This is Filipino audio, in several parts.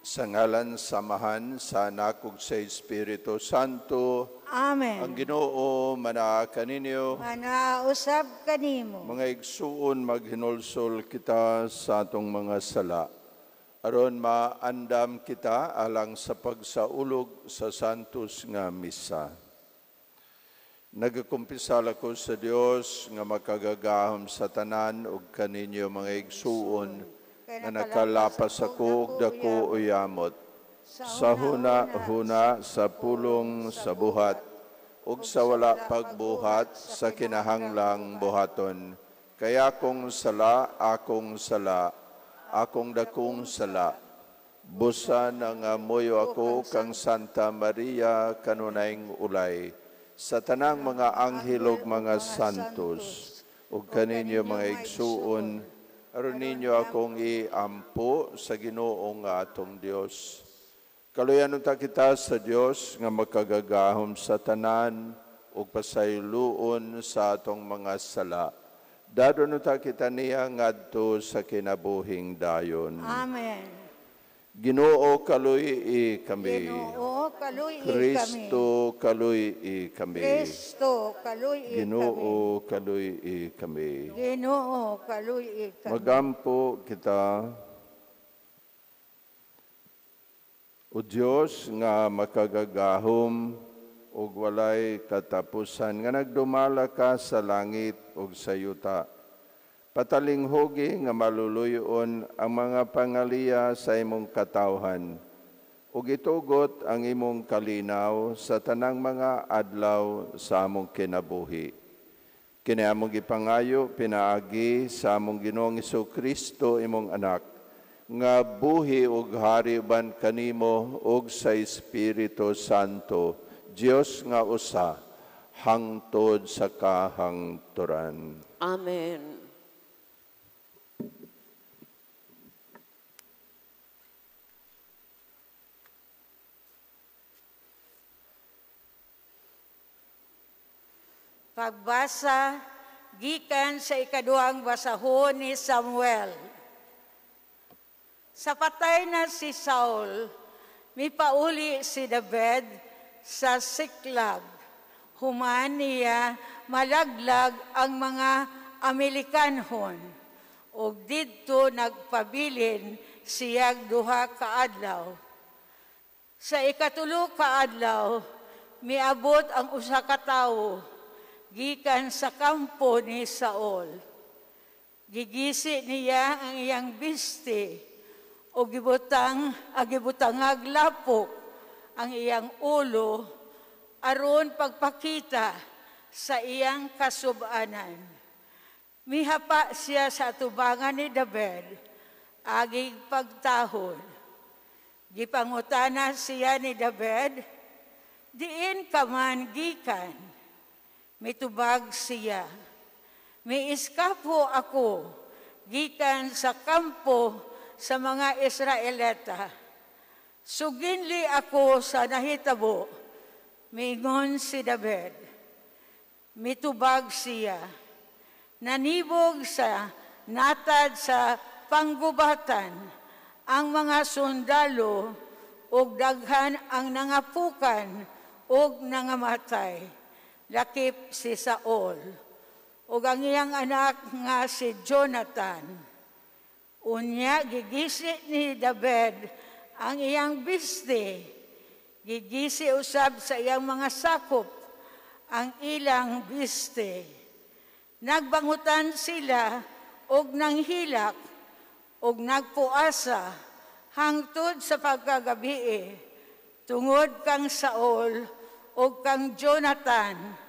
Sa ngalan samahan sa anak ug sa Espiritu Santo. Amen. Ang Ginoo manaa kaninyo. Manausab kanimo. Mga igsuon, maghinulsol kita sa atong mga sala. Aron maandam kita alang sa pagsaulog sa santos nga misa. Nagakumpisal ako sa Dios nga makagagahom sa tanan ug kaninyo mga igsuon na nakalapas ako ug dako uyamot sa huna sa pulong sa buhat ug sa wala pagbuhat sa kinahanglang buhaton. Kaya akong sala, akong dakong sala. Busan ang amoyo ako kang Santa Maria kanunayng ulay. Sa tanang mga anghel ug mga santos, ug kaninyo mga igsuon, aron ninyo akong iampo sa Ginoo nga atong Dios. Kaluyan ta kita sa Dios nga makagagahom sa tanan ug pasayloon sa atong mga sala. Dadon ta kita niya ngadto sa kinabuhing dayon. Amen. Ginoo kaluy kami. Ginoo kaluy kami. Kristo kaluy kami. Kristo kaluy kami. Ginoo kaluy kami. Ginoo kaluy kami. Magampo kita. O Diyos nga makagagahom ug walay katapusan nga nagdumala ka sa langit ug sa yuta. Patalinghogi nga maluluyon ang mga pangaliya sa imong katawhan ug itugot ang imong kalinaw sa tanang mga adlaw sa among kinabuhi. Kini among gipangayo pinaagi sa among Ginoong Jesucristo imong anak nga buhi ug hari uban kanimo ug sa Espiritu Santo, Dios nga usa hangtod sa kahangturan. Amen. Pagbasa gikan sa ikaduhang basahon ni Samuel. Sa patay na si Saul, mipauli si David sa Siklag. Human niya malaglag ang mga Amerikanhon ug didto nagpabilin siyag duha ka adlaw. Sa ikatulo ka adlaw, miabot ang usa ka tawo gikan sa kampo ni Saul. Gigisi niya ang iyang biste o gibutangag lapok ang iyang ulo aron pagpakita sa iyang kasubanan. Mihapa siya sa atubangan ni David, agig pagtahod. Gipangutana siya ni David, diin ka man gikan. Mitubag siya, miiskapo ako gikan sa kampo sa mga Israelita. Suginli ako sa nahitabo, miingon si David. Mitubag siya, nanibog sa natad sa panggubatan ang mga sundalo ug daghan ang nangapukan ug nangamatay. Lakip si Saul, ug ang iyang anak nga si Jonathan. Unya, gigisi ni David ang iyang biste, gigisi usab sa iyang mga sakop ang ilang biste. Nagbangutan sila og nanghilak og nagpuasa hangtod sa pagkagabi tungod kang Saul og kang Jonathan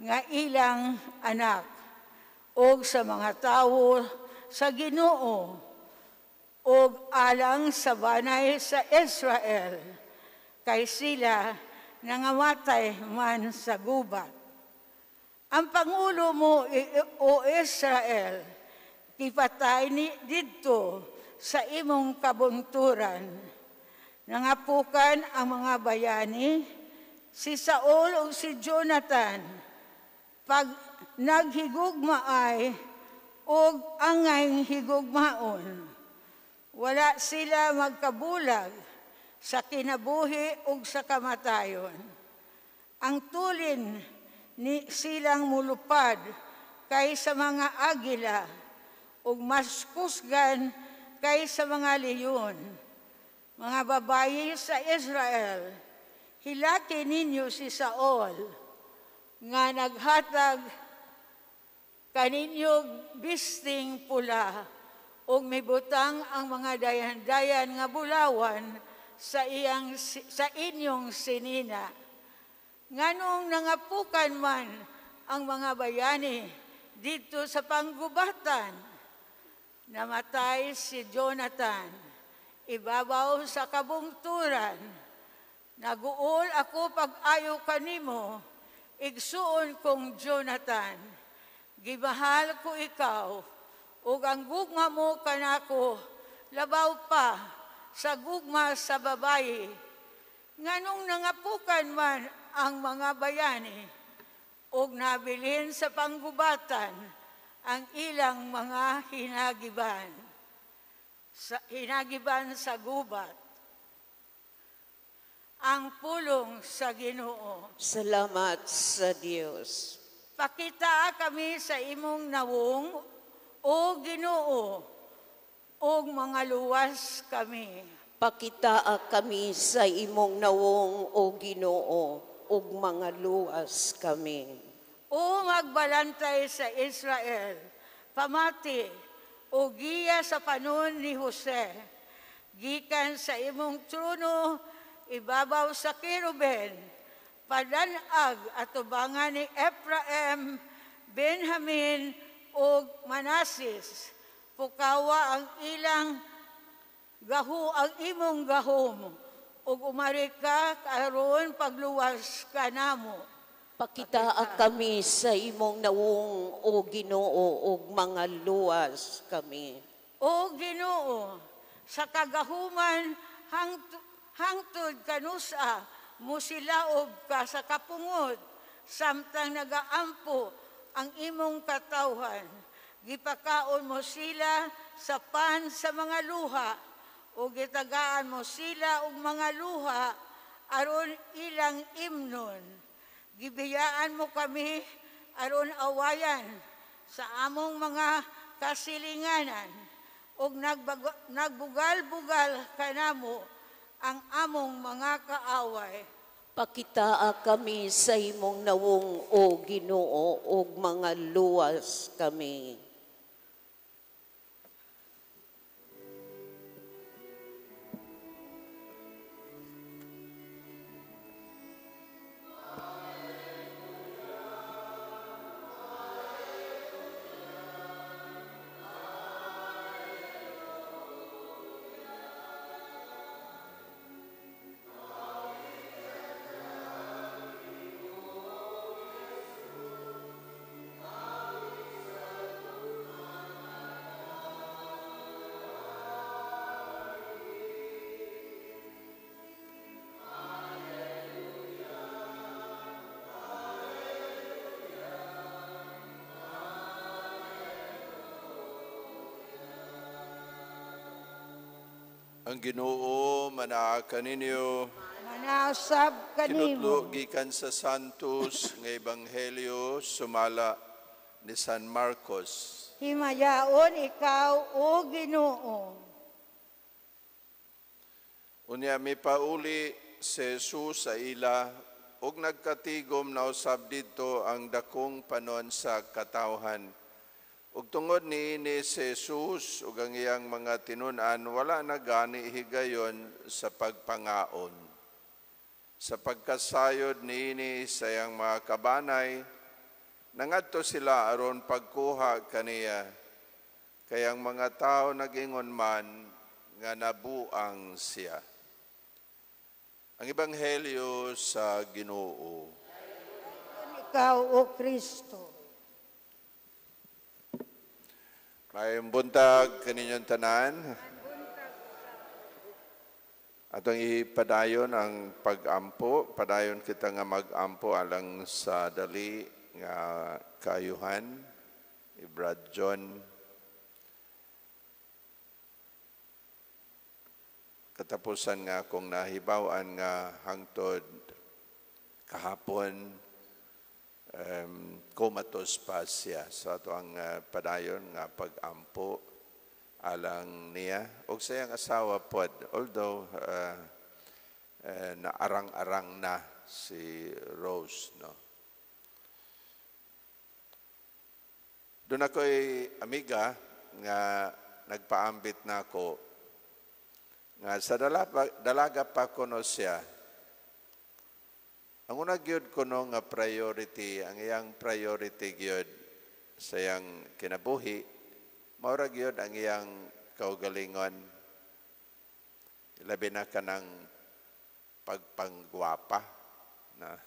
nga ilang anak og sa mga tawo sa Ginoo og alang sa banay sa Israel kay sila nangamatay man sa gubat. Ang pangulo mo o Israel ipatay ni didto sa imong kabungturan. Nangapukan ang mga bayani, si Saul o si Jonathan, pag naghigugmaay o angay higugmaon. Wala sila magkabulag sa kinabuhi ug sa kamatayon. Ang tulin ni silang mulupad kay sa mga agila ug mas kusgan kay sa mga leyon. Mga babayi sa Israel, hilaki ninyo si Saul, nga naghatag kaninyo bisting pula, ug mibutang ang mga dayan-dayan nga bulawan sa inyong sinina. Nganong nangapukan man ang mga bayani dito sa panggubatan, namatay si Jonathan, ibabaw sa kabungturan. Naguol ako pag-ayo kanimo, igsuon kong Jonathan. Gibahal ko ikaw, ug ang gugma mo kanako, labaw pa sa gugma sa babayi. Nganong nangapukan man ang mga bayani, ug nabilin sa panggubatan ang ilang mga hinagiban sa gubat. Ang pulong sa Ginoo. Salamat sa Diyos. Pakita kami sa imong nawong, o Ginoo, ug mga luwas kami. Pakitaa kami sa imong nawong o Ginoo, ug mga luwas kami. O magbalantay sa Israel, pamati o giya sa panon ni Jose, gikan sa imong trono, ibabaw sa kiruben, padanag at tubangan ni Ephraim, Benjamin o Manasis, pukawa ang imong gahom, ug umari ka karon pagluwas kanamo. Pakitaa kami sa imong nawong o Ginoo, ug mga luwas kami. O Ginoo, sa kagahuman hangtod kanusa, musilaob ka sa kapungod, samtang nagaampo ang imong katawhan. Gipakaon mo sila sa pan sa mga luha, o gitagaan mo sila og mga luha aron ilang imnon. Gibiyaan mo kami aron awayan sa among mga kasilinganan, ug nagbugal-bugal kanamo ang among mga kaaway. Pakitaa kami sa imong nawong o Ginoo, ug mga luwas kami. Ang Ginoo manaa kaninyo, Manasab kanimo. kinutlo gikan sa Santos nga Ebanghelyo sumala ni San Marcos. Himayaon ikaw, o Ginoo. Unya mipauli si Jesus sa ila ug nagkatigom na usab didto ang dakong panon sa katawhan. Ug tungod niini si Jesus ug ang iyang mga tinun-an wala na gani higayon sa pagpangaon. Sa pagkasayod niini sa iyang mga kabanay, nangadto sila aron pagkuha kaniya. Kayang mga tao nagingon man nga nabuang siya. Ang Ebanghelyo sa Ginoo. Ikaw, o Kristo. Mayong buntag kaninyong tanan. Atong ipadayon ang pag-ampo. Padayon kita nga mag-ampo alang sa dali nga kayuhan. Brad John. katapusan nga akong nahibawan nga hangtod kahapon comatose pa siya. So ato ang padayon nga pag-ampo alang niya. O sa iyang asawa pod, although naarang-arang na si Rose. No? Doon ako'y amiga nga nagpaambit na ako nga sa dalaga pa kuno siya. Ang una gyud kuno nga priority, ang iyang priority gyud sa iyang kinabuhi, maura gyud ang iyang kaugalingon. Labi na kanang pagpanggwapa na.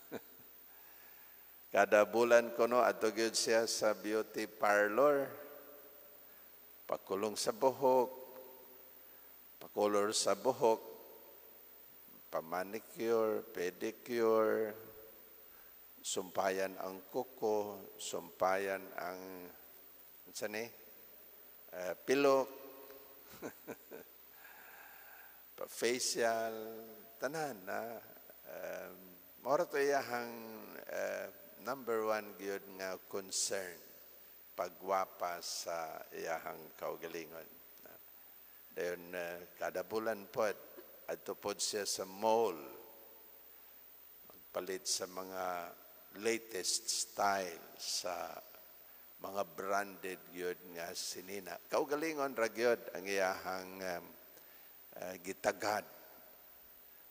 Kada bulan kuno adto gyud siya sa beauty parlor. Pakulong sa buhok, pakolor sa buhok, pamanicure, pedicure, sumpayan ang kuko, sumpayan ang pilok, pa-facial, tanan na. Mora to iyahang number one gyud nga concern, pagwapa sa iyahang kaugalingon. Dayon kada bulan pod adto pod siya sa mall, magpalit sa mga latest style, sa mga branded gyud nga sinina. Kaugalingon ra gyud ang iyahang gitagad.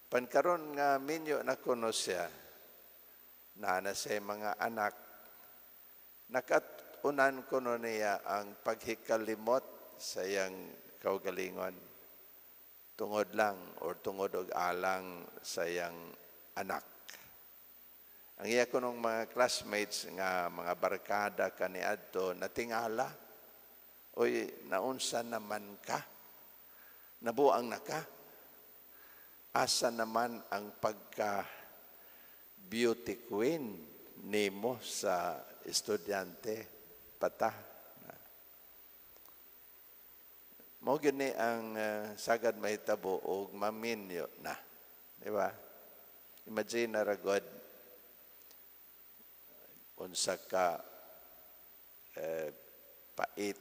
Pankaron nga minyo na kuno siya, na sa mga anak, nakatunan kuno niya ang paghikalimot sa iyang kaugalingon. Tungod lang or tungod og alang sa iyang anak. Ang iya kunong mga classmates nga mga barkada kaniadto natingala, oy, naunsa naman ka? Nabuang na ka? Asa naman ang pagka beauty queen nimo sa estudyante pata? Mao gini ang sagad mahitabo og maminyo na. Di ba? Imagine na ragod unsa ka pait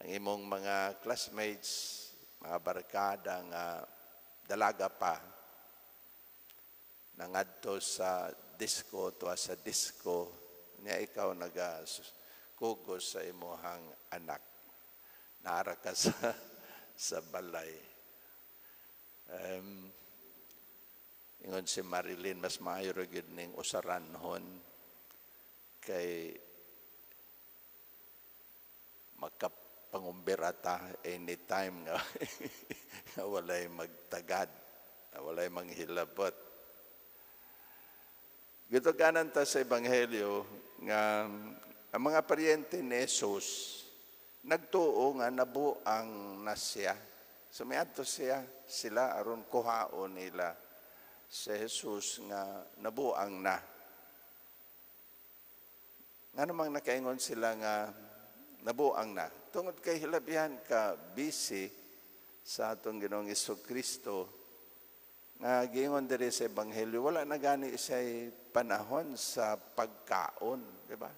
ang imong mga classmates, mga barkada nga dalaga pa nangadto sa disco, tuwa sa disco, niya ikaw nagakugos sa imuhang anak. Naara ka sa balay. Ingon si Marilyn, mas maayo ra gyud ning usaranhon kay makapangumbirata anytime nga walay magtagad, walay manghilabot. Gito kanan ta sa Ebanghelyo nga ang mga paryente ni Jesus nagtuo nga nabuang na siya. Sumiadto sila aron kuhaon nila si Jesus nga nabuang na. Nga namang nakaingon sila nga nabuang na. Tungod kay hilabihan ka busy sa atong Ginoong Jesucristo, nga giingon diri sa Ebanghelyo, wala na gani isa'y panahon sa pagkaon, di ba?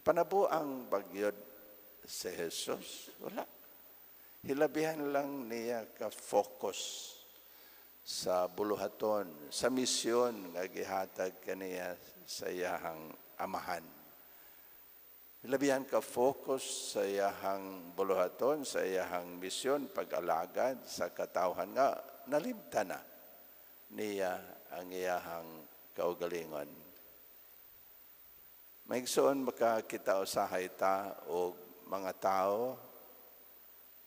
Panabuang bagyod si Jesus, wala. Hilabihan lang niya ka-focus sa buluhaton, sa misyon nga gihatag kaniya sa iyahang amahan. Hilabihan ka-focus sa iyahang buluhaton, sa iyahang misyon, pag-alagad sa katawhan nga nalimta na niya ang iyahang kaugalingon. Maigsoon baka kita usahay ta o mga tao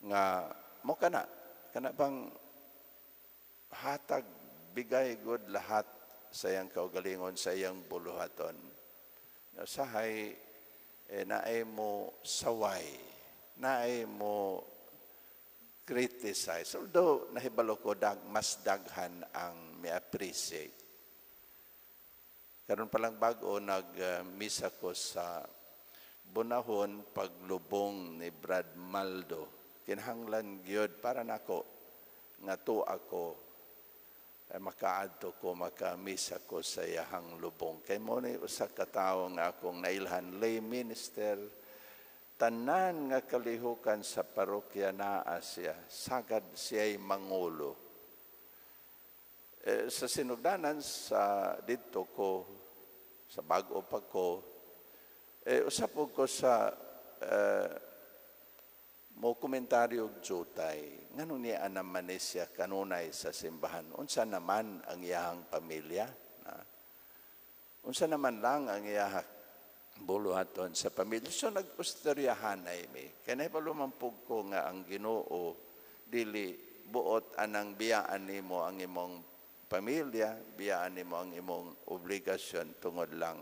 nga mo kana bang hatag bigay good lahat sa iyang kaugalingon, sa iyang buluhaton. Usahay naay mo saway, naay mo criticize. Although nahibalo ko mas daghan ang mi-appreciate. Karon pa lang bago nag-misa ko sa Bunahon paglubong ni Brad Maldo. Kinahanglan gyud para nako nga tuwa ko, makaadto ko, makamisa ko sa iyahang lubong. Kay mo ni usa ka tawo nga akong nailhan lay minister, tanan nga kalihukan sa parokya naa siya, sagad siya'y mangulo. Sa sinugdanan sa dito ko, sa bago pa ko, usapog ko sa mo komentaryo og jutay, ngano niya naman siya kanunay sa simbahan. Unsa naman ang iyahang pamilya? Unsa naman lang ang iyahang buluhaton sa pamilya? So nag-ustoryahanay mi. Kaya naipalumambog ko nga ang Ginoo, dili buot anang biyaan nimo ang imong pamilya, biyaan nimo ang imong obligasyon tungod lang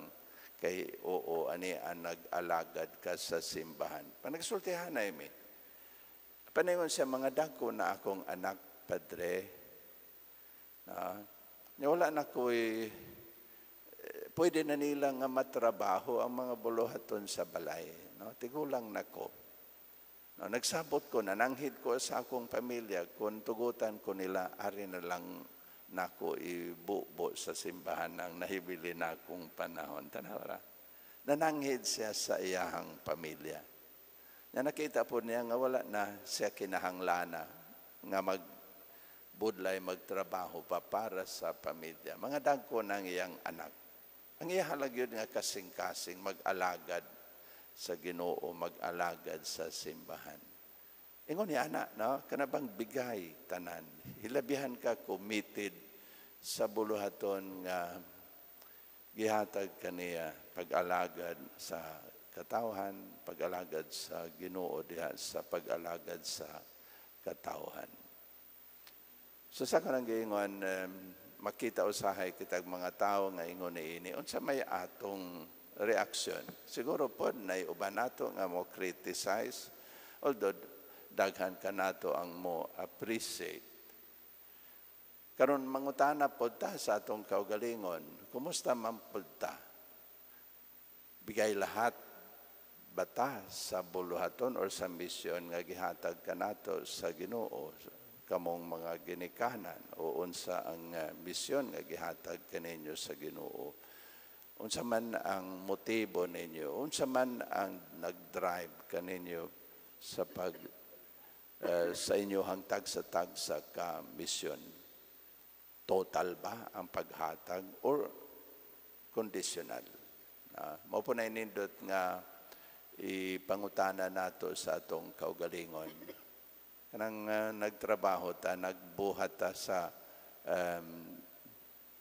kay oo ani ang nag-alagad ka sa simbahan. Panagsultihanay mi. Panayon siya, mga dagko na akong anak, padre, wala na ko'y, pwede na nila nga matrabaho ang mga buluhaton sa balay. No? Tigulang na ko. No? Nagsabot ko, nananghid ko sa akong pamilya, kung tugutan ko nila, ari na lang na ko ibubo sa simbahan ng nahibili na akong panahon. Tanawara. Nananghid siya sa iyahang pamilya. Na nakita po niya nga wala na siya kinahanglana nga magbudlay, magtrabaho pa para sa pamilya. Mga dagko ng iyang anak. Ang iyahalag yun nga kasing-kasing mag-alagad sa Ginoo, mag-alagad sa simbahan. Ingon ni anak, no? Kanabang bigay tanan. Hilabihan ka committed sa buluhaton nga gihatag kaniya pag-alagad sa katawhan, pag-alagad sa Ginoo diha sa pag-alagad sa katawhan. So sa kanang giingon, makita usahay kitag mga tao nga ingon niini, unsa may atong reaksyon. Siguro po na uban nato nga mo criticize, although daghan ka nato ang mo appreciate. Karon mangutana po ta sa atong kaugalingon, kumusta man po ta? Bigay lahat bata sa buluhaton or sa misyon nga gihatag kanato sa Ginoo, kamong mga ginikanan o unsa ang misyon nga gihatag kaninyo sa Ginoo. Unsa man ang motibo ninyo, unsa man ang nag-drive kaninyo sa sa inyong tagsa-tagsa ka misyon. Total ba ang paghatag or conditional? Mao po na inindot nga ipangutana nato sa atong kaugalingon. Kanang nagtrabaho ta, nagbuhat ta sa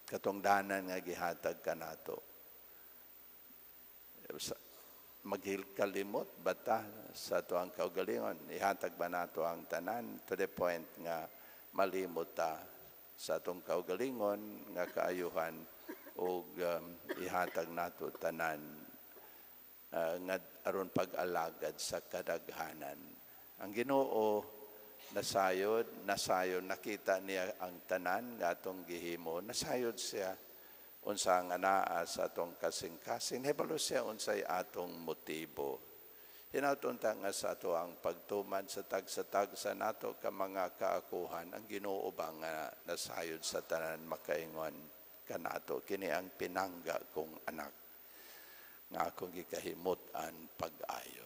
katungdanan nga gihatag kanato. Maghilkalimot ba ta sa ato ang kaugalingon? Ihatag ba nato ang tanan to the point nga malimot ta sa atong kaugalingon nga kaayuhan o ihatag nato tanan nga aron pag-alagad sa kadaghanan. Ang Ginoo nasayod, nakita niya ang tanan nga atong gihimo, nasayod siya unsa nga naa sa atong kasing-kasing, hebalo siya unsay atong motibo. Hinautunta nga sa ato ang pagtuman sa tagsa-tagsa nato ka mga kaakuhan, ang Ginoo ba nga nasayod sa tanan makaingon kanato, kini ang pinangga kong anak nga akong gikahimot-an pag-ayo.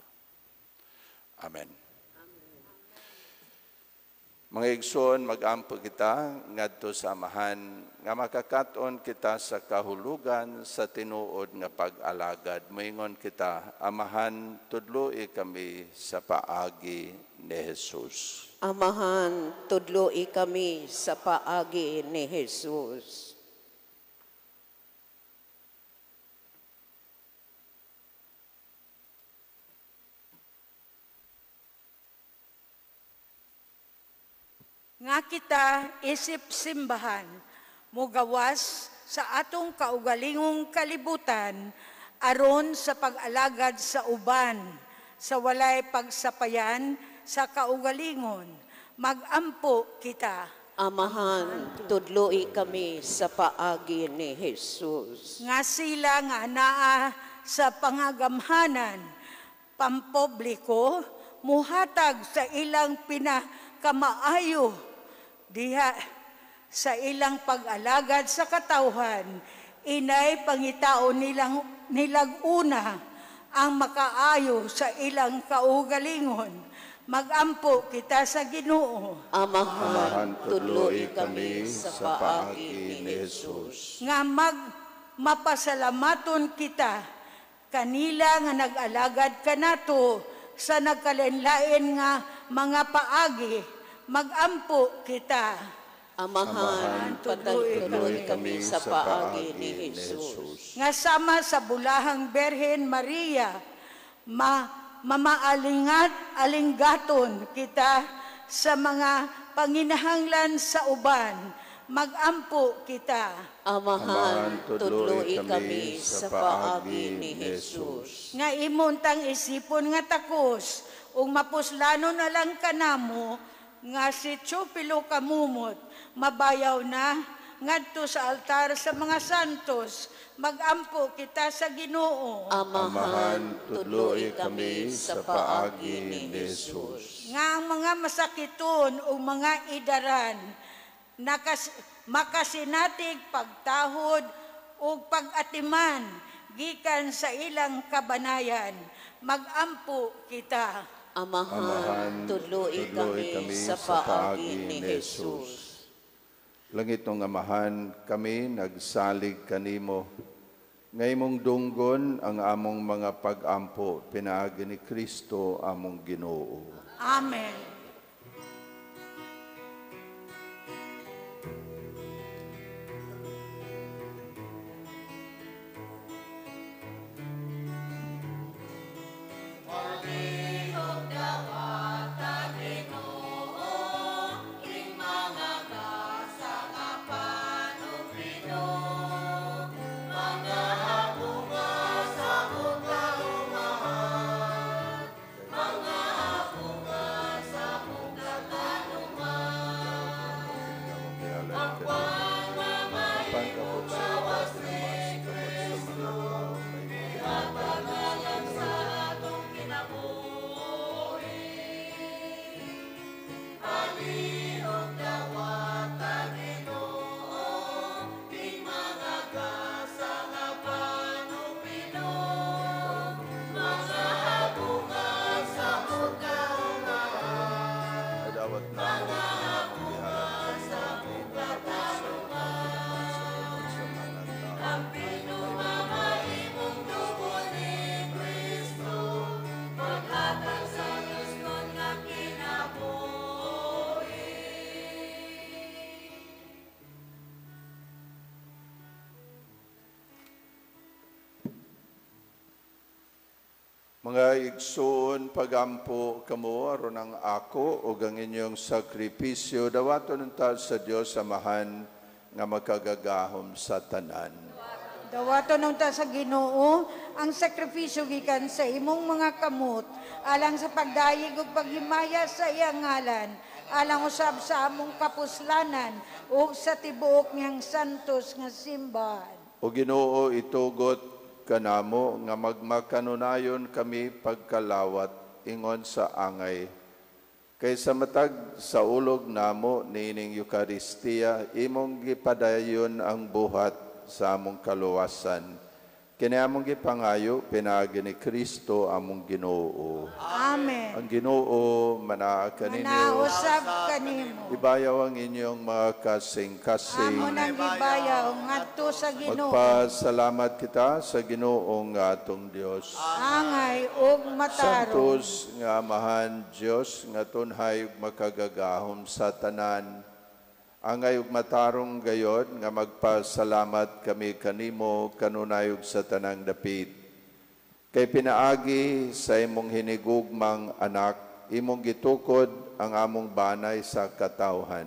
Amen. Mga igsoon, mag-ampo kita ngadto sa amahan nga makakaton kita sa kahulugan sa tinuod nga pag-alagad. Moingon kita, amahan, tudloi kami sa paagi ni Jesus. Amahan, tudloi kami sa paagi ni Jesus. Nga kita isip simbahan, mugawas sa atong kaugalingong kalibutan, aron sa pag-alagad sa uban, sa walay pagsapayan sa kaugalingon, magampo kita. Amahan, tudloi kami sa paagi ni Jesus. Nga sila nga naa sa pangagamhanan, pampubliko, muhatag sa ilang pinakamaayo diha sa ilang pag-alagad sa katawhan, inay pangitao nilang una ang makaayo sa ilang kaugalingon. Magampo kita sa Ginoo. Amahan, tudloy kami sa paagi ni Jesus. Nga mapasalamaton kita kanila nga nag-alagad kanato sa nagkalenlain nga mga paagi. Magampo kita. Amahan, tuloy kami sa paagi ni Jesus. Nga sama sa bulahang Berhen Maria, mamaalingat-alinggaton kita sa mga panginahanglan sa uban. Magampo kita. Amahan, tudloy kami sa paagi ni Jesus. Nga imuntang isipon nga takos, ug mapuslano na lang kanamo, nga si Chupilo Kamumot, mabayaw na, ngadto sa altar sa mga santos, magampo kita sa Ginoo. Amahan, tudloy kami sa paagi ni Jesus. Nga ang mga masakiton o mga idaran, makasinatig pagtahod o pag-atiman, gikan sa ilang kabanayan, magampo kita. Amahan, tudloy kami sa paagi ni Jesus. Langit ng Amahan, kami nagsalig kanimo. Ngaymong dunggon ang among mga pag-ampo, pinaagi ni Kristo among Ginoo. Amen. Mga igsoon, pagampo kamo aron ang ako o ang inyong sakripisyo dawaton unta sa Dios Amahan nga makagagahom sa tanan. Dawaton unta sa Ginoo ang sakripisyo gikan sa imong mga kamot alang sa pagdayeg ug paghimaya sa iyang ngalan, alang usab sa among kapuslanan ug sa tibuok niyang santos nga simbahan. O Ginoo, itugot kanamo nga magmakanunayon kami pagkalawat ingon sa angay. Kaysa matag sa ulog namo nining Eucharistia, imong gipadayon ang buhat sa among kaluwasan. Kini among gipangayo pinaagi ni Kristo among Ginoo. Amen. Ang Ginoo manaa kaninyo. Manausab kanimo. Ibayaw ang inyong mga kasing-kasing. Amo nang gibayaw ngadto sa Ginoo. Magpasalamat kita sa Ginoong atong Dios. Angay ug matarong. Santos nga Amahan Dios nga tunhay ug makagagahom sa tanan. Angay ug matarong gayod nga magpasalamat kami kanimo kanunay ug sa tanang dapit. Kay pinaagi sa imong hinigugmang anak, imong gitukod ang among banay sa katawhan.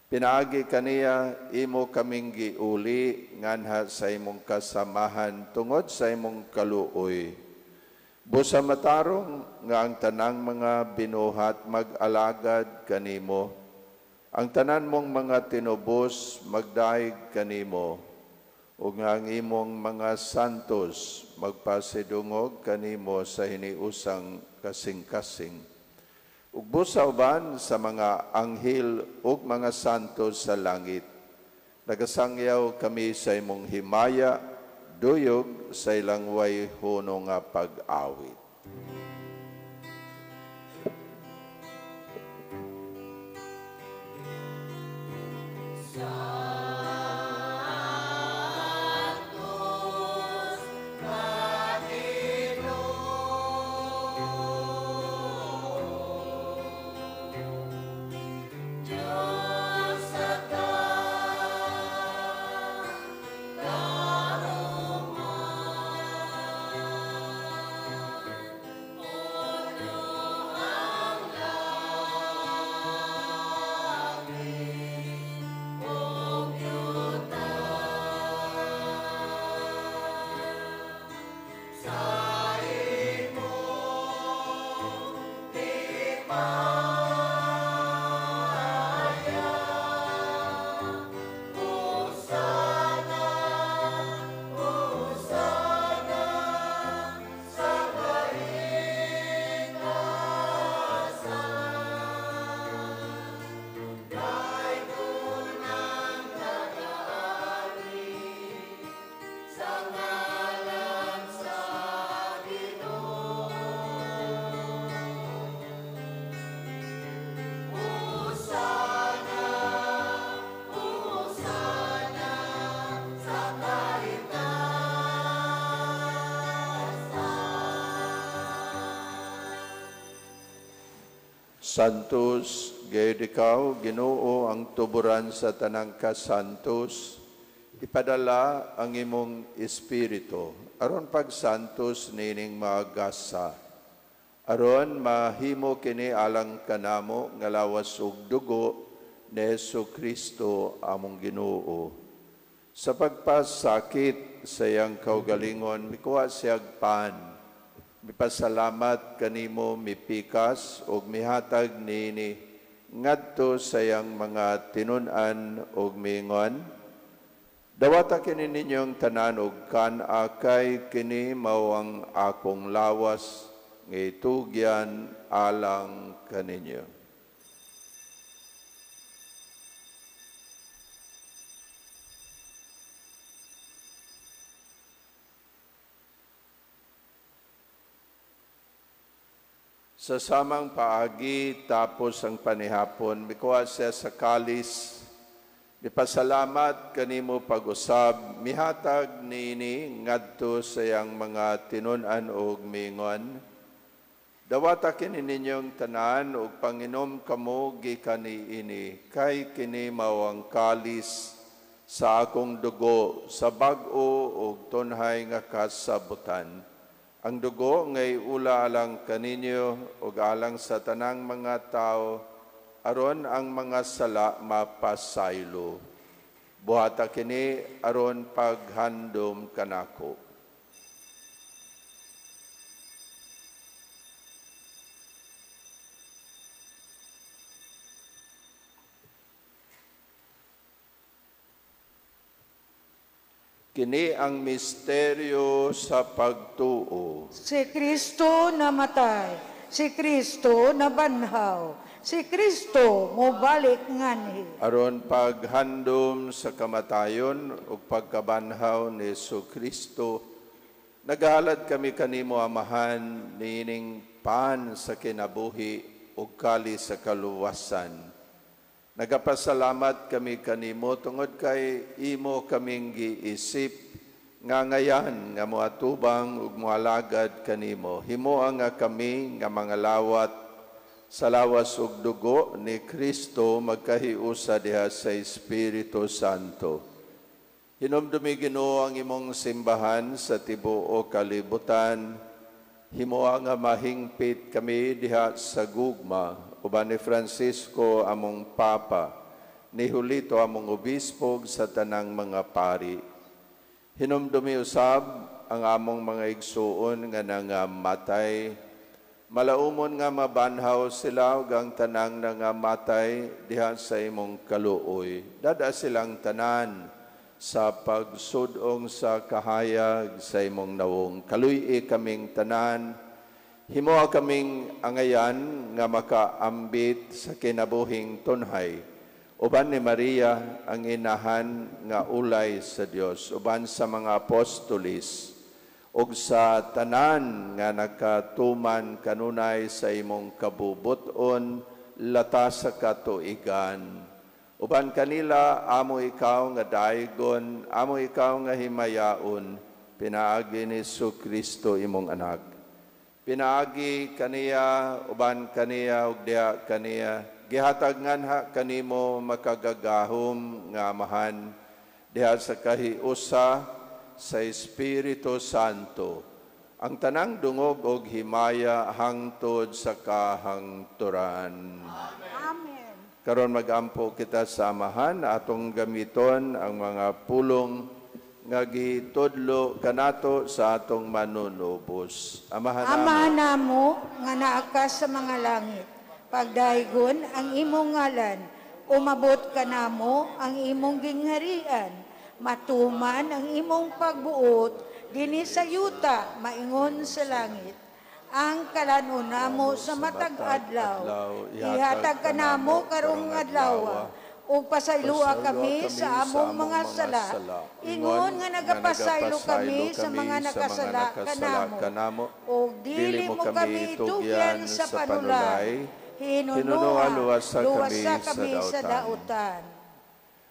Pinaagi kaniya, imo kaming giuli nganha sa imong kasamahan tungod sa imong kaluoy. Busa matarong nga ang tanang mga binuhat mag-alagad kanimo. Ang tanan mong mga tinubos magdaig kanimo, ug ang imong mga santos magpasidungog kanimo sa hiniusang kasing-kasing. ug busa uban sa mga anghel ug mga santos sa langit. Nagasangyaw kami sa imong himaya, duyog sa ilang way huno nga pag-awit. Santos, gayud ikaw, Ginoo ang tuburan sa tanang kasantos, ipadala ang imong espiritu, aron pagsantos nining magasa, aron mahimo kini alang kanamo nga lawas ug dugo ni Jesu-Kristo among Ginoo. Sa pagpasakit sa iyang kaugalingon, mikuha siyag pan, mipasalamat kanimo, mipikas ug mihatag nini ngadto sa iyang mga tinun-an ug mingon. Dawata kini ninyong tanan ug kan-akay kini mao ang akong lawas nga itugyan alang kaninyo. Sa samang paagi tapos ang panihapon, mikuha siya sa kalis, mipasalamat kanimo pag-usab, mihatag nini ngadto sa iyang mga tinun-an ug mingon. Dawata kini ninyong tanan ug panginom kamo gikan niini, kay kini mao ang kalis sa akong dugo sa bag-o ug tunhay nga kasabutan. Ang dugo ngay ula alang kaninyo ug alang sa tanang mga tao, aron ang mga sala mapasaylo. Buhata kini aron paghandom kanako. Kini ang misteryo sa pagtuo. Si Kristo namatay, si Kristo nabanhaw, si Kristo mobalik nganhi. Aron paghandom sa kamatayon ug pagkabanhaw ni Jesu-Kristo, nagahalad kami kanimo amahan nining pan sa kinabuhi ug kali sa kaluwasan. Nagapasalamat kami kanimo tungod kay imo kaming giisip nga ngayan nga moatubang ug moalagad kanimo. Himua nga kami nga mga lawat sa lawas ug dugo ni Kristo magkahiusa diha sa Espiritu Santo. Hinumdumi Ginoo ang imong simbahan sa tibuok kalibutan. Himua nga mahingpit kami diha sa gugma uban ni Francisco among Papa, ni Julito among Obispo sa tanang mga pari. Hinumdumi usab ang among mga igsuon nga nangamatay, malaumon nga mabanhaw sila ug ang tanang nangamatay diha sa imong kaluoy. Dada silang tanan sa pagsudong sa kahayag sa imong nawong. Kaluy-i kaming tanan, Himoa kaming angayan nga makaambit sa kinabuhing tunhay. Uban ni Maria ang inahan nga ulay sa Dios, uban sa mga apostolis, ug sa tanan nga nakatuman kanunay sa imong kabubuton lata sa katuigan. Uban kanila amo ikaw nga daygon, amo ikaw nga himayaon, pinaagi ni Jesu-Kristo imong anak. Pinaagi kaniya, uban kaniya, ug diha kaniya, gihatag nganha kanimo makagagahom nga amahan, diha sa kahiusa sa Espiritu Santo, ang tanang dungog og himaya hangtod sa kahangturan. Amen. Karon magampo kita sa amahan, atong gamiton ang mga pulong nga gitudlo kanato sa atong manunubos. Amahan Amahan namo. namo nga naa sa mga langit, pagdaygon ang imong ngalan, umabot ka namo ang imong gingharian, matuman ang imong pagbuot, dinhi sa yuta, maingon sa langit. Ang kalanon namo sa matag adlaw, ihatag ka namo karong adlaw, ug pasaylua kami sa among mga sala. Ingon nga nagapasaylo kami sa mga nakasala kanamo, ug dili mo kami itugyan sa panulay, hinunoa luwas kami sa dautan.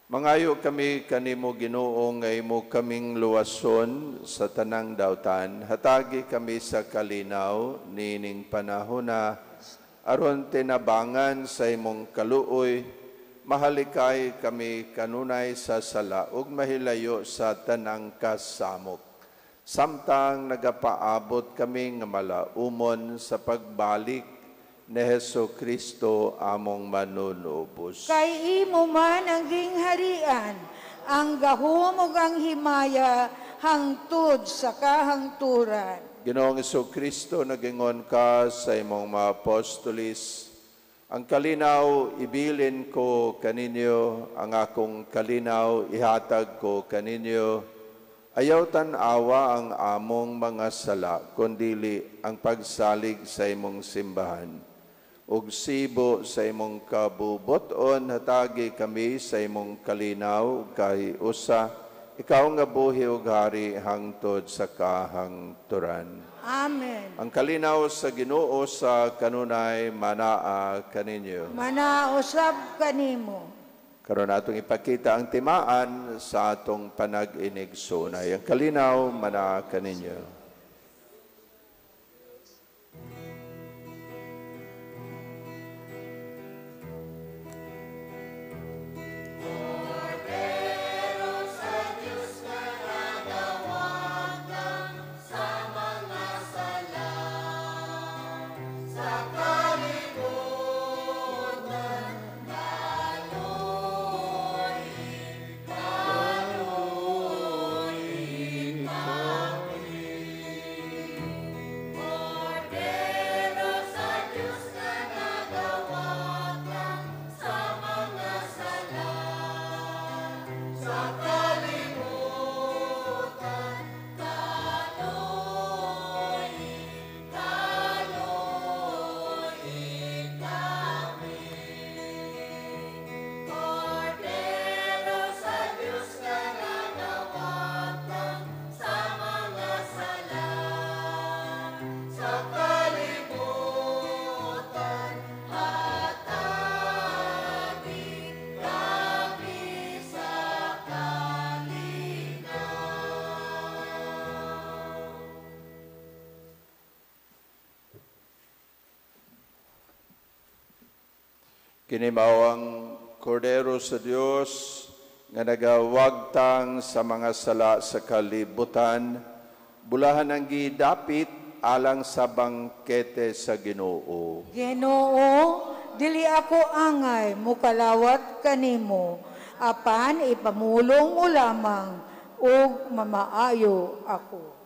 Mangayo kami kanimo Ginoo nga imo kaming luwason sa tanang dautan. Hatagi kami sa kalinaw nining panahona aron tinabangan sa imong kaluoy. Mahalikay kami kanunay sa sala ug mahilayo sa tanang kasamok. Samtang nagapaabot kami nga malaumon sa pagbalik ni Jesu-Kristo among manunubos. Kay imo man ang gingharian, ang gahom ug ang himaya hangtod sa kahangturan. Ginoong Jesu-Kristo, nagingon ka sa imong mga apostolis, ang kalinaw ibilin ko kaninyo, ang akong kalinaw ihatag ko kaninyo. Ayaw tan-awa ang among mga sala, kundili ang pagsalig sa imong simbahan. Ug sibo sa imong kabubuton, hatagi kami sa imong kalinaw, kahiusa, ikaw nga buhi ug hari hangtod sa kahangturan. Amen. Ang kalinaw sa Ginoo sa kanunay manaa kaninyo. Manausab kanimo. Karon atong ipakita ang timaan sa atong panag-inigsunay. Ang kalinaw manaa kaninyo. Kini mao ang Kordero sa Dios nga nagawagtang sa mga sala sa kalibutan, bulahan ang gidapit alang sa bangkete sa Ginoo. Ginoo, dili ako angay mukalawat kanimo, apan ipamulong mo lamang ug mamaayo ako.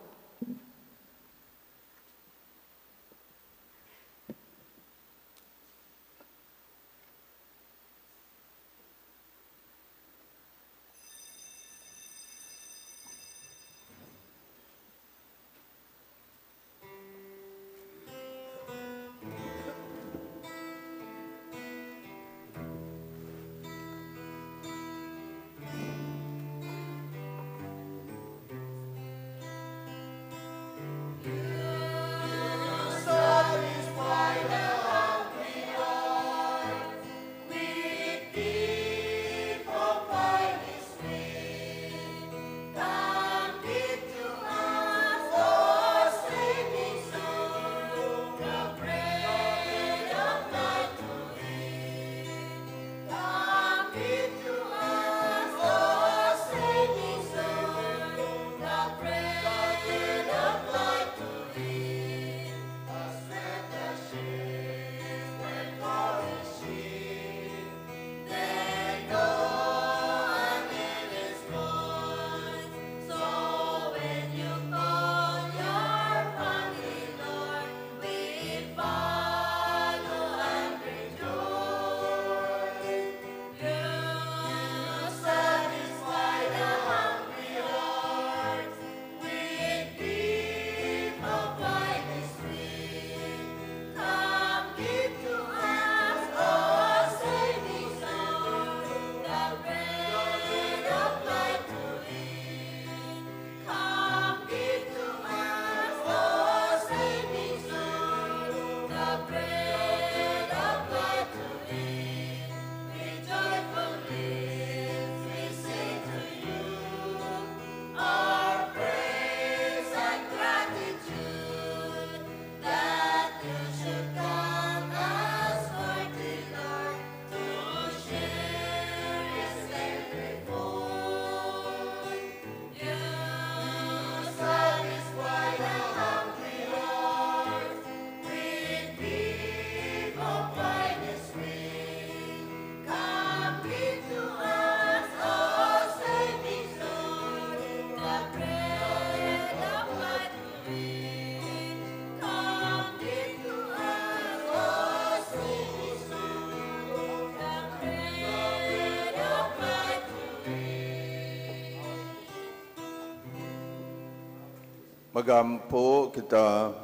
Magampo kita.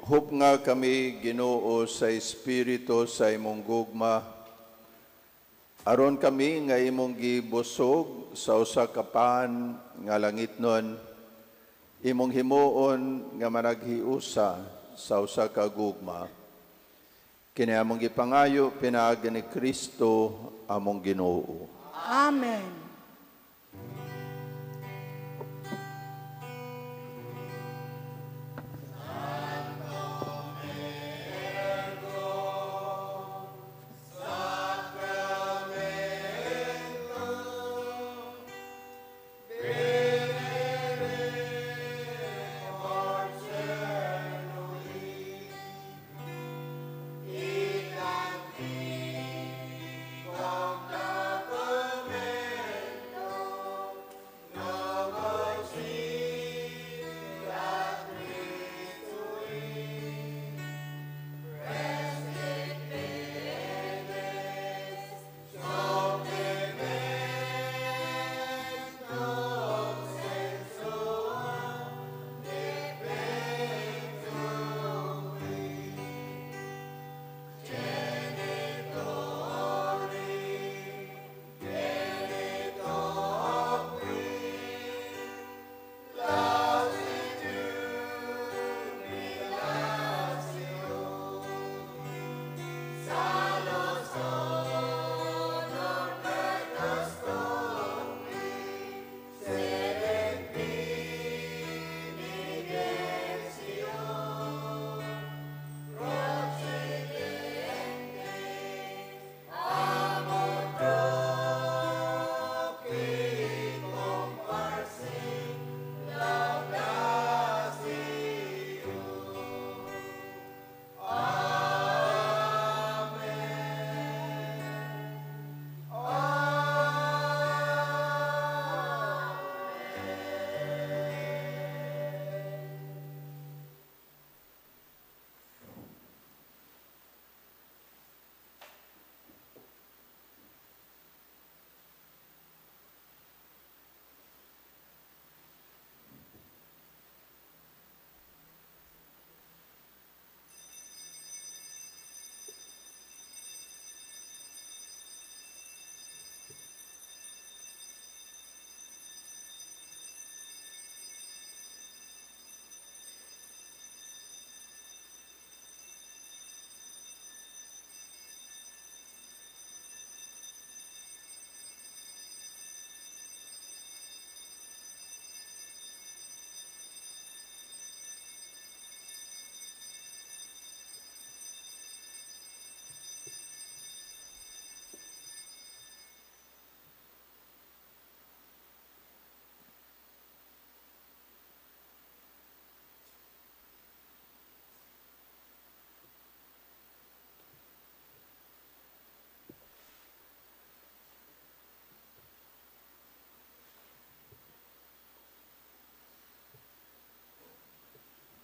Hop nga kami Ginoo sa Espiritu sa imong gugma. Aron kami nga imong gibusog sa usa ka paan nga langitnon. Imong himuon nga managhiusa sa usa ka gugma. Kini among gipangayo pinaagi ni Kristo among Ginoo. Amen.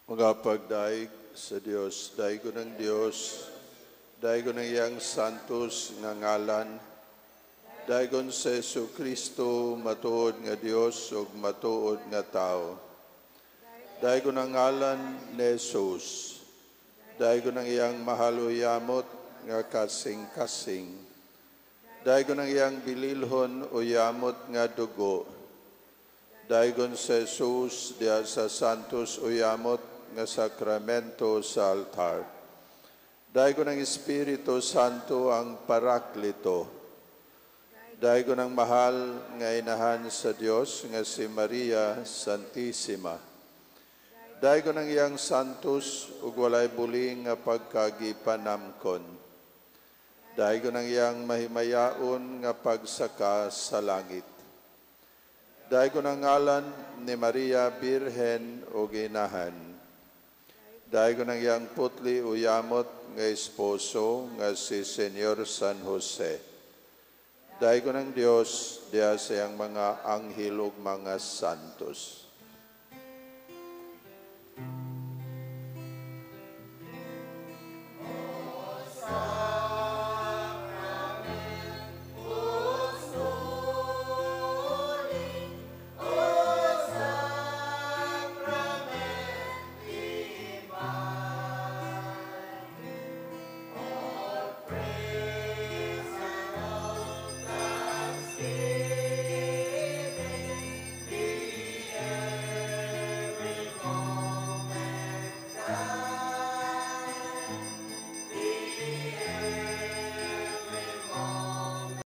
Magapagdaig sa Dios, daigo ng Dios, daigo ng iyang santos nga ngalan, daigon sa Jesu Kristo matuod nga Dios ug matuod nga tao. Daigo ng ngalan ni Jesus, daigo ng iyang mahaluyamot nga kasing-kasing, daigo ng iyang bililhon o yamot nga dugo, daigon sa Jesus diya sa santos o yamot nga sakramento sa altar. Daigo ng Espiritu Santo ang Paraklito. Daigo ng mahal nga inahan sa Dios nga si Maria Santissima. Daigo ng iyang santos ug walay buling nga pagkagipanamkon. Daigo ng iyang mahimayaon nga pagsaka sa langit. Daigo ng ngalan ni Maria Birhen o Ginahan. Daigo ng iyang putli o yamot nga esposo nga si Senyor San Jose. Daigo ng Dios diya sa iyang mga anghel ug mga santos.